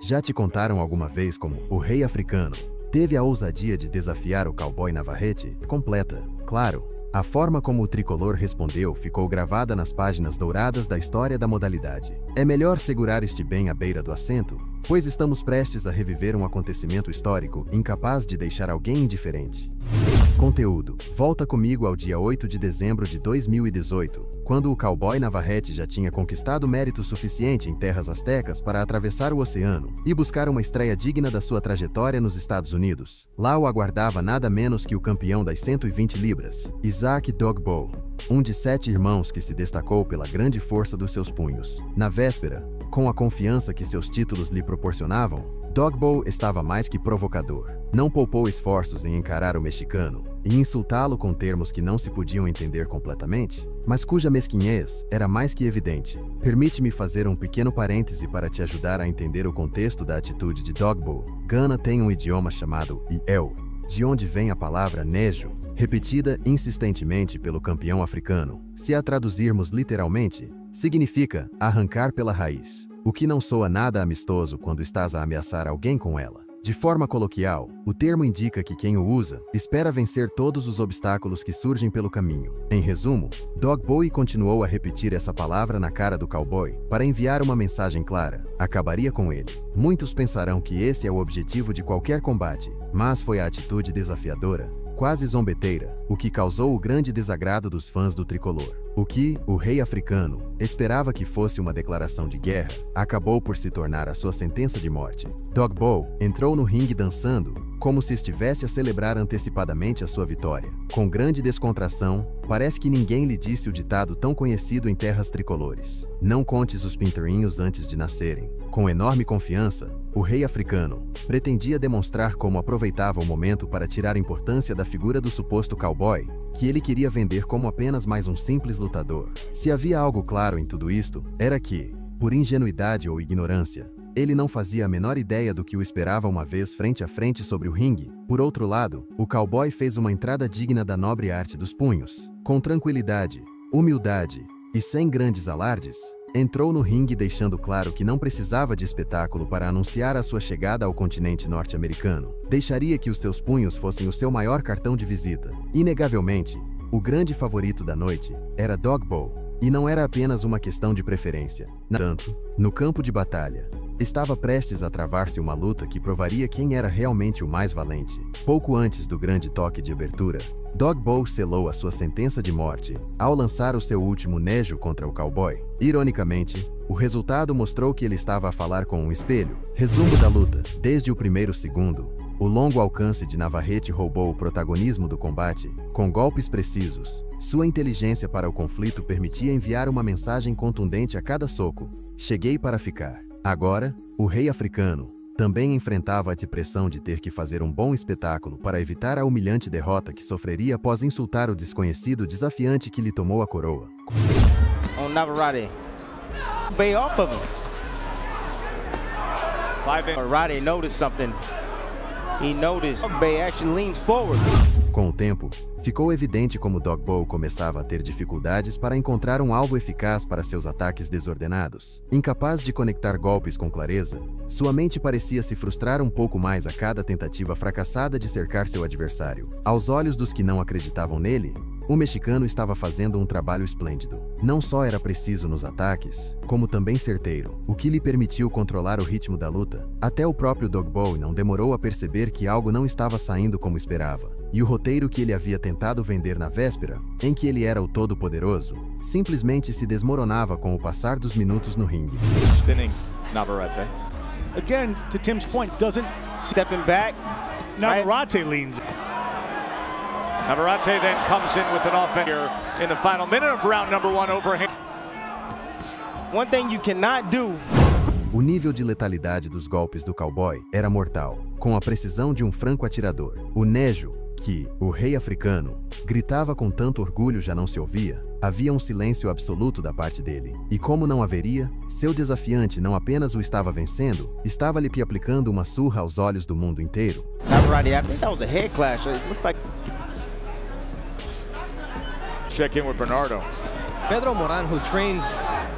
Já te contaram alguma vez como o rei africano teve a ousadia de desafiar o cowboy Navarrete? Completa. Claro, a forma como o tricolor respondeu ficou gravada nas páginas douradas da história da modalidade. É melhor segurar este bem à beira do assento, pois estamos prestes a reviver um acontecimento histórico incapaz de deixar alguém indiferente. Conteúdo. Volta comigo ao dia 8 de dezembro de 2018, quando o cowboy Navarrete já tinha conquistado mérito suficiente em terras astecas para atravessar o oceano e buscar uma estreia digna da sua trajetória nos Estados Unidos. Lá o aguardava nada menos que o campeão das 120 libras, Isaac Dogboe, um de 7 irmãos que se destacou pela grande força dos seus punhos. Na véspera, com a confiança que seus títulos lhe proporcionavam, Dogboe estava mais que provocador. Não poupou esforços em encarar o mexicano e insultá-lo com termos que não se podiam entender completamente, mas cuja mesquinhez era mais que evidente. Permite-me fazer um pequeno parêntese para te ajudar a entender o contexto da atitude de Dogboe. Gana tem um idioma chamado Iel, de onde vem a palavra nejo, repetida insistentemente pelo campeão africano. Se a traduzirmos literalmente, significa arrancar pela raiz, o que não soa nada amistoso quando estás a ameaçar alguém com ela. De forma coloquial, o termo indica que quem o usa espera vencer todos os obstáculos que surgem pelo caminho. Em resumo, Dogboe continuou a repetir essa palavra na cara do cowboy para enviar uma mensagem clara: acabaria com ele. Muitos pensarão que esse é o objetivo de qualquer combate, mas foi a atitude desafiadora, quase zombeteira, o que causou o grande desagrado dos fãs do tricolor. O que o rei africano esperava que fosse uma declaração de guerra acabou por se tornar a sua sentença de morte. Dogboe entrou no ringue dançando, como se estivesse a celebrar antecipadamente a sua vitória. Com grande descontração, parece que ninguém lhe disse o ditado tão conhecido em terras tricolores: não contes os pintainhos antes de nascerem. Com enorme confiança, o rei africano pretendia demonstrar como aproveitava o momento para tirar importância da figura do suposto cowboy, que ele queria vender como apenas mais um simples lutador. Se havia algo claro em tudo isto, era que, por ingenuidade ou ignorância, ele não fazia a menor ideia do que o esperava uma vez frente a frente sobre o ringue. Por outro lado, o cowboy fez uma entrada digna da nobre arte dos punhos. Com tranquilidade, humildade e sem grandes alardes, entrou no ringue deixando claro que não precisava de espetáculo para anunciar a sua chegada ao continente norte-americano. Deixaria que os seus punhos fossem o seu maior cartão de visita. Inegavelmente, o grande favorito da noite era Dogboe, e não era apenas uma questão de preferência. No entanto, no campo de batalha, estava prestes a travar-se uma luta que provaria quem era realmente o mais valente. Pouco antes do grande toque de abertura, Dogboe selou a sua sentença de morte ao lançar o seu último nejo contra o cowboy. Ironicamente, o resultado mostrou que ele estava a falar com um espelho. Resumo da luta. Desde o primeiro segundo, o longo alcance de Navarrete roubou o protagonismo do combate. Com golpes precisos, sua inteligência para o conflito permitia enviar uma mensagem contundente a cada soco: cheguei para ficar. Agora, o rei africano também enfrentava a depressão de ter que fazer um bom espetáculo para evitar a humilhante derrota que sofreria após insultar o desconhecido desafiante que lhe tomou a coroa. On Navarrete, bay off of him. Navarrete noticed something. He noticed Bay actually leans forward. Com o tempo, ficou evidente como Dogboe começava a ter dificuldades para encontrar um alvo eficaz para seus ataques desordenados. Incapaz de conectar golpes com clareza, sua mente parecia se frustrar um pouco mais a cada tentativa fracassada de cercar seu adversário. Aos olhos dos que não acreditavam nele, o mexicano estava fazendo um trabalho esplêndido. Não só era preciso nos ataques, como também certeiro, o que lhe permitiu controlar o ritmo da luta. Até o próprio Dogboe não demorou a perceber que algo não estava saindo como esperava, e o roteiro que ele havia tentado vender na véspera, em que ele era o todo-poderoso, simplesmente se desmoronava com o passar dos minutos no ringue. Spinning Navarrete. Again, to Tim's point, doesn't Stepping back. Navarrete leans. Navarrete then comes in with an offense here in the final minute of round number 1 overhand. One thing you cannot do. O nível de letalidade dos golpes do cowboy era mortal, com a precisão de um franco atirador. O nejo, que o rei africano gritava com tanto orgulho já não se ouvia, havia um silêncio absoluto da parte dele. E como não haveria, seu desafiante não apenas o estava vencendo, estava lhe aplicando uma surra aos olhos do mundo inteiro. Navarrete, I think that was a head clash. It looked like. Check in with Bernardo. Pedro Moran, who trains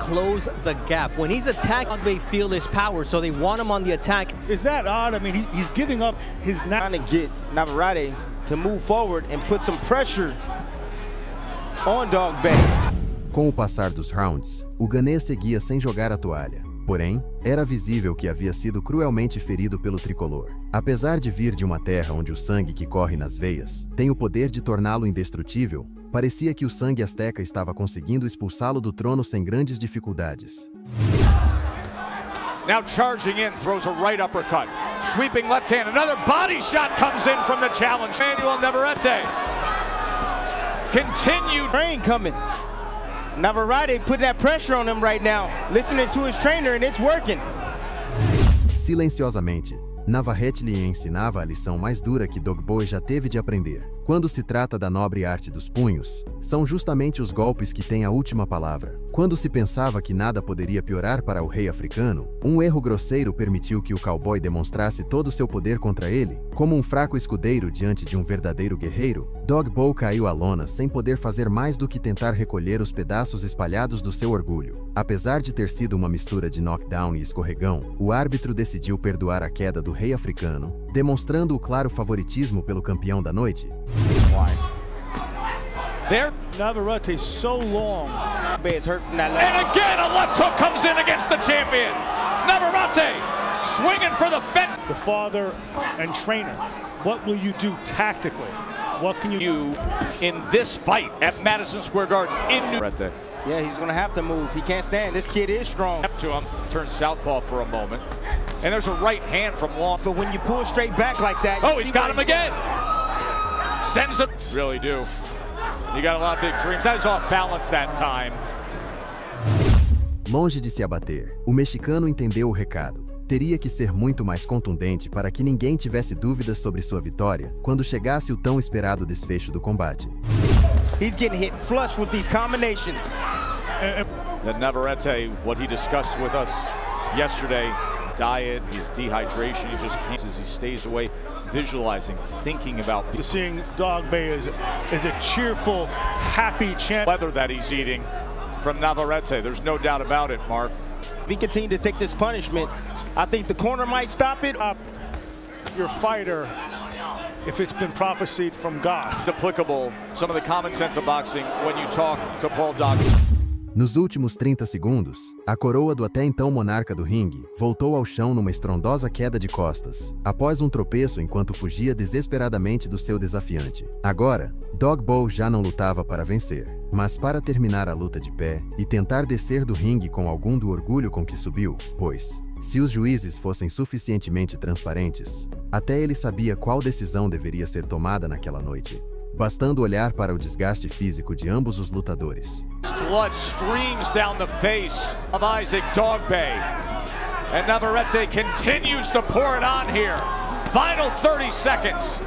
close the gap. When he's attacked, they feel his power, so they want him on the attack. Is that odd? I mean, he's giving up his... Trying to get Navarrete to move forward and put some pressure on Dog Bay. Com o passar dos rounds, o ganês seguia sem jogar a toalha. Porém, era visível que havia sido cruelmente ferido pelo tricolor. Apesar de vir de uma terra onde o sangue que corre nas veias tem o poder de torná-lo indestrutível, parecia que o sangue azteca estava conseguindo expulsá-lo do trono sem grandes dificuldades. Now charging in, throws a right uppercut. Sweeping left hand, another body shot comes in from the challenge. Manuel Navarrete. Continued Rain coming. Navarrete putting that pressure on him right now, listening to his trainer, and it's working. Silenciosamente, Navarrete lhe ensinava a lição mais dura que Dogboe já teve de aprender. Quando se trata da nobre arte dos punhos, são justamente os golpes que têm a última palavra. Quando se pensava que nada poderia piorar para o rei africano, um erro grosseiro permitiu que o cowboy demonstrasse todo o seu poder contra ele. Como um fraco escudeiro diante de um verdadeiro guerreiro, Dogboe caiu à lona sem poder fazer mais do que tentar recolher os pedaços espalhados do seu orgulho. Apesar de ter sido uma mistura de knockdown e escorregão, o árbitro decidiu perdoar a queda do rei africano, demonstrando o claro favoritismo pelo campeão da noite. there. Navarrete so long. Is hurt from that And again, a left hook comes in against the champion. Navarrete swinging for the fence. The father and trainer. What will you do tactically? What can you In this fight at Madison Square Garden in New York. Yeah, he's going to have to move. He can't stand. This kid is strong. Up to him, turns southpaw for a moment. And there's a right hand from Long. But when you pull straight back like that... Oh, he's got him again. Sends him. Really do. You got a lot of big dreams. That is off balance that time. Longe de se abater, o mexicano entendeu o recado. Teria que ser muito mais contundente para que ninguém tivesse dúvidas sobre sua vitória quando chegasse o tão esperado desfecho do combate. He's getting hit flush with these combinations. That Navarrete, what he discussed with us yesterday, diet, his dehydration, he just can't, as he stays away, visualizing, thinking about seeing Dog Bay as a cheerful, happy champ. Leather that he's eating from Navarrete. There's no doubt about it, Mark. If he continues to take this punishment, I think the corner might stop it. Your fighter, if it's been prophesied from God. Applicable, some of the common sense of boxing when you talk to Paul Dog. Nos últimos 30 segundos, a coroa do até então monarca do ringue voltou ao chão numa estrondosa queda de costas, após um tropeço enquanto fugia desesperadamente do seu desafiante. Agora, Dogboe já não lutava para vencer, mas para terminar a luta de pé e tentar descer do ringue com algum do orgulho com que subiu, pois, se os juízes fossem suficientemente transparentes, até ele sabia qual decisão deveria ser tomada naquela noite. Bastando olhar para o desgaste físico de ambos os lutadores. Blood streams down the face of Isaac Dogbay. And Navarrete continues to pour it on here. Final 30 seconds.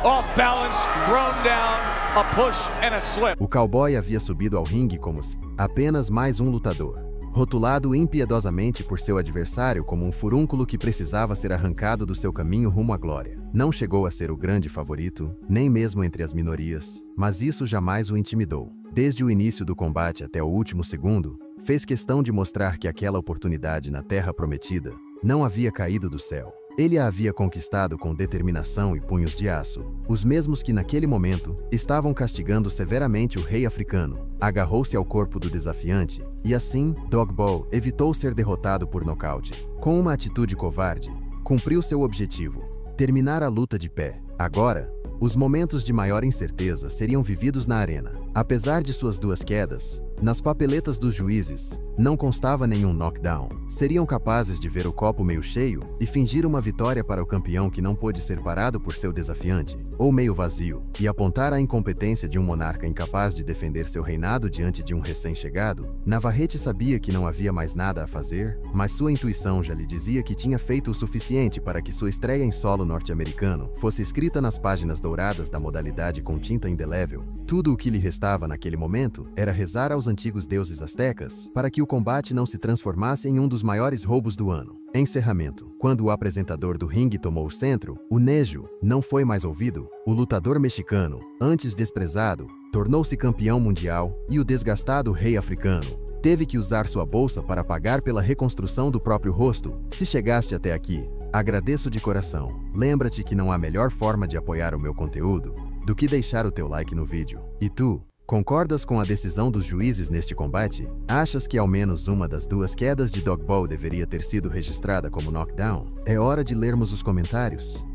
Off balance, thrown down, a push and a slip. O cowboy havia subido ao ringue como apenas mais um lutador, rotulado impiedosamente por seu adversário como um furúnculo que precisava ser arrancado do seu caminho rumo à glória. Não chegou a ser o grande favorito, nem mesmo entre as minorias, mas isso jamais o intimidou. Desde o início do combate até o último segundo, fez questão de mostrar que aquela oportunidade na Terra Prometida não havia caído do céu. Ele a havia conquistado com determinação e punhos de aço, os mesmos que naquele momento estavam castigando severamente o rei africano. Agarrou-se ao corpo do desafiante e assim, Dogboe evitou ser derrotado por nocaute. Com uma atitude covarde, cumpriu seu objetivo: terminar a luta de pé. Agora, os momentos de maior incerteza seriam vividos na arena. Apesar de suas duas quedas, nas papeletas dos juízes, não constava nenhum knockdown. Seriam capazes de ver o copo meio cheio e fingir uma vitória para o campeão que não pôde ser parado por seu desafiante, ou meio vazio, e apontar a incompetência de um monarca incapaz de defender seu reinado diante de um recém-chegado. Navarrete sabia que não havia mais nada a fazer, mas sua intuição já lhe dizia que tinha feito o suficiente para que sua estreia em solo norte-americano fosse escrita nas páginas douradas da modalidade com tinta indelével. Tudo o que lhe restava naquele momento era rezar aos antigos deuses astecas para que o combate não se transformasse em um dos maiores roubos do ano. Encerramento. Quando o apresentador do ringue tomou o centro, o Nejo não foi mais ouvido. O lutador mexicano, antes desprezado, tornou-se campeão mundial e o desgastado rei africano teve que usar sua bolsa para pagar pela reconstrução do próprio rosto. Se chegaste até aqui, agradeço de coração. Lembra-te que não há melhor forma de apoiar o meu conteúdo do que deixar o teu like no vídeo. E tu, concordas com a decisão dos juízes neste combate? Achas que ao menos uma das duas quedas de Dogball deveria ter sido registrada como knockdown? É hora de lermos os comentários.